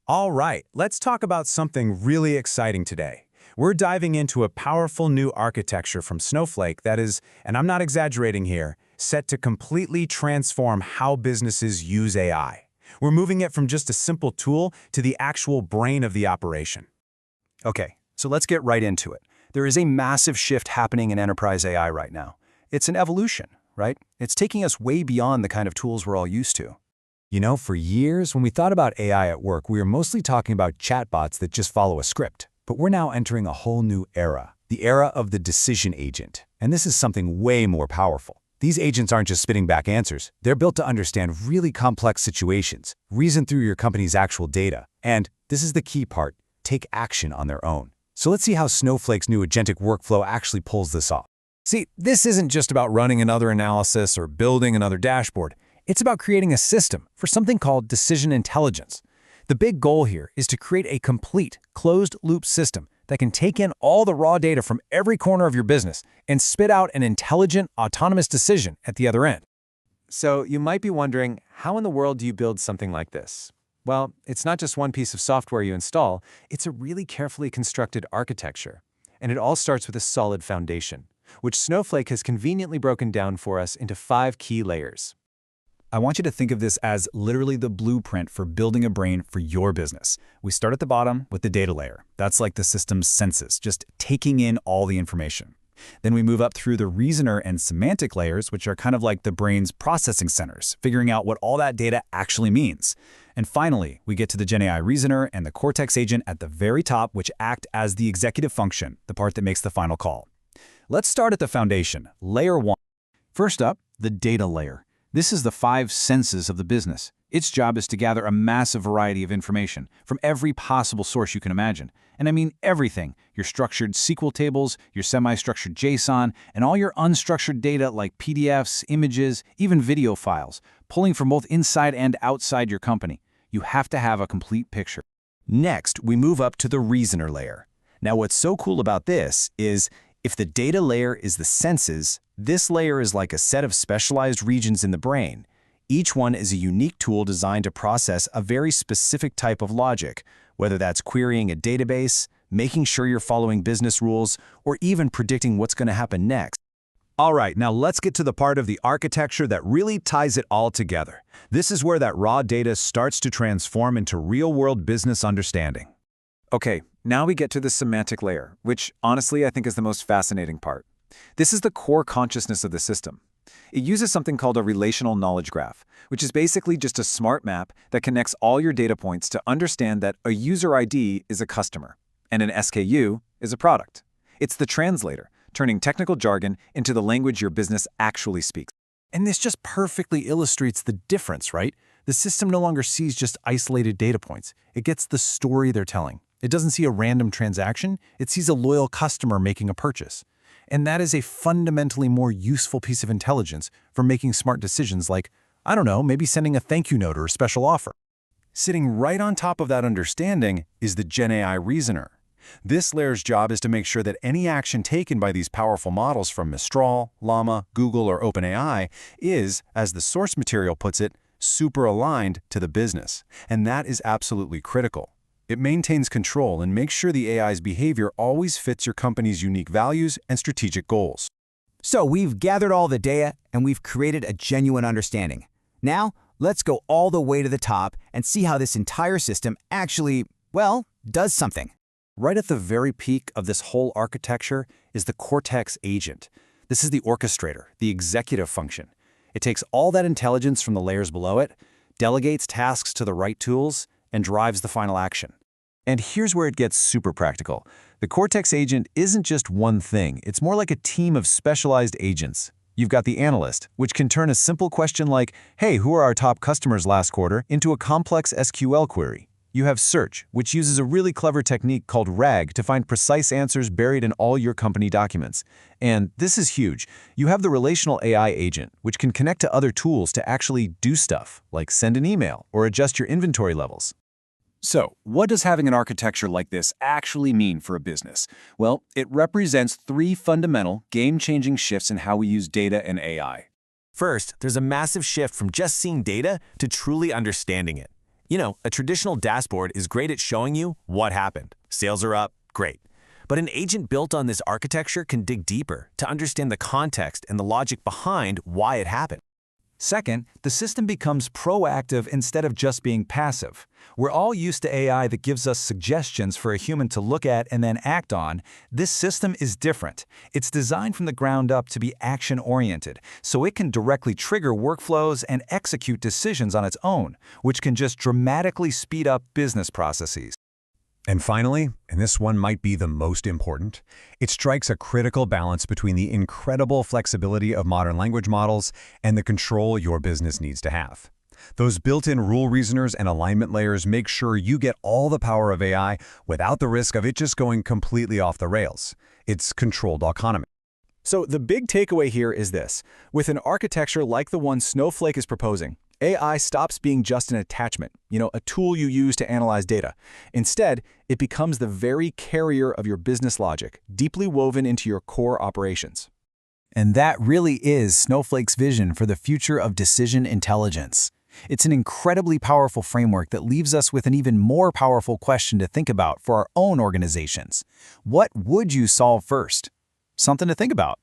All right, let's talk about something really exciting today. We're diving into a powerful new architecture from Snowflake that is, and I'm not exaggerating here, set to completely transform how businesses use AI. We're moving it from just a simple tool to the actual brain of the operation. Okay, so let's get right into it. There is a massive shift happening in enterprise AI right now. It's an evolution, right? It's taking us way beyond the kind of tools we're all used to. You know, for years, when we thought about AI at work, we were mostly talking about chatbots that just follow a script. But we're now entering a whole new era, the era of the decision agent. And this is something way more powerful. These agents aren't just spitting back answers. They're built to understand really complex situations, reason through your company's actual data, and, this is the key part, take action on their own. So let's see how Snowflake's new Agentic Workflow actually pulls this off. See, this isn't just about running another analysis or building another dashboard. It's about creating a system for something called decision intelligence. The big goal here is to create a complete, closed-loop system that can take in all the raw data from every corner of your business and spit out an intelligent, autonomous decision at the other end. So you might be wondering, how in the world do you build something like this? Well, it's not just one piece of software you install, it's a really carefully constructed architecture. And it all starts with a solid foundation, which Snowflake has conveniently broken down for us into 5 key layers. I want you to think of this as literally the blueprint for building a brain for your business. We start at the bottom with the data layer. That's like the system's senses, just taking in all the information. Then we move up through the reasoner and semantic layers, which are kind of like the brain's processing centers, figuring out what all that data actually means. And finally, we get to the GenAI reasoner and the Cortex agent at the very top, which act as the executive function, the part that makes the final call. Let's start at the foundation, layer 1. First up, the data layer. This is the 5 senses of the business. Its job is to gather a massive variety of information from every possible source you can imagine. And I mean everything, your structured SQL tables, your semi-structured JSON, and all your unstructured data like PDFs, images, even video files, pulling from both inside and outside your company. You have to have a complete picture. Next, we move up to the reasoner layer. Now, what's so cool about this is, if the data layer is the senses, this layer is like a set of specialized regions in the brain. Each one is a unique tool designed to process a very specific type of logic, whether that's querying a database, making sure you're following business rules, or even predicting what's going to happen next. All right, now let's get to the part of the architecture that really ties it all together. This is where that raw data starts to transform into real-world business understanding. Okay, now we get to the semantic layer, which honestly I think is the most fascinating part. This is the core consciousness of the system. It uses something called a relational knowledge graph, which is basically just a smart map that connects all your data points to understand that a user ID is a customer, and an SKU is a product. It's the translator, turning technical jargon into the language your business actually speaks. And this just perfectly illustrates the difference, right? The system no longer sees just isolated data points. It gets the story they're telling. It doesn't see a random transaction. It sees a loyal customer making a purchase. And that is a fundamentally more useful piece of intelligence for making smart decisions like, I don't know, maybe sending a thank you note or a special offer. Sitting right on top of that understanding is the GenAI reasoner. This layer's job is to make sure that any action taken by these powerful models from Mistral, Llama, Google, or OpenAI is, as the source material puts it, super aligned to the business. And that is absolutely critical. It maintains control and makes sure the AI's behavior always fits your company's unique values and strategic goals. So we've gathered all the data and we've created a genuine understanding. Now, let's go all the way to the top and see how this entire system actually, well, does something. Right at the very peak of this whole architecture is the Cortex agent. This is the orchestrator, the executive function. It takes all that intelligence from the layers below it, delegates tasks to the right tools, and drives the final action. And here's where it gets super practical. The Cortex agent isn't just one thing. It's more like a team of specialized agents. You've got the analyst, which can turn a simple question like, hey, who are our top customers last quarter, into a complex SQL query. You have search, which uses a really clever technique called RAG to find precise answers buried in all your company documents. And this is huge. You have the relational AI agent, which can connect to other tools to actually do stuff, like send an email or adjust your inventory levels. So, what does having an architecture like this actually mean for a business? Well, it represents 3 fundamental, game-changing shifts in how we use data and AI. First, there's a massive shift from just seeing data to truly understanding it. You know, a traditional dashboard is great at showing you what happened. Sales are up, great. But an agent built on this architecture can dig deeper to understand the context and the logic behind why it happened. Second, the system becomes proactive instead of just being passive. We're all used to AI that gives us suggestions for a human to look at and then act on. This system is different. It's designed from the ground up to be action-oriented, so it can directly trigger workflows and execute decisions on its own, which can just dramatically speed up business processes. And finally, and this one might be the most important, it strikes a critical balance between the incredible flexibility of modern language models and the control your business needs to have. Those built-in rule reasoners and alignment layers make sure you get all the power of AI without the risk of it just going completely off the rails. It's controlled autonomy. So the big takeaway here is this. With an architecture like the one Snowflake is proposing, AI stops being just an attachment, a tool you use to analyze data. Instead, it becomes the very carrier of your business logic, deeply woven into your core operations. And that really is Snowflake's vision for the future of decision intelligence. It's an incredibly powerful framework that leaves us with an even more powerful question to think about for our own organizations. What would you solve first? Something to think about.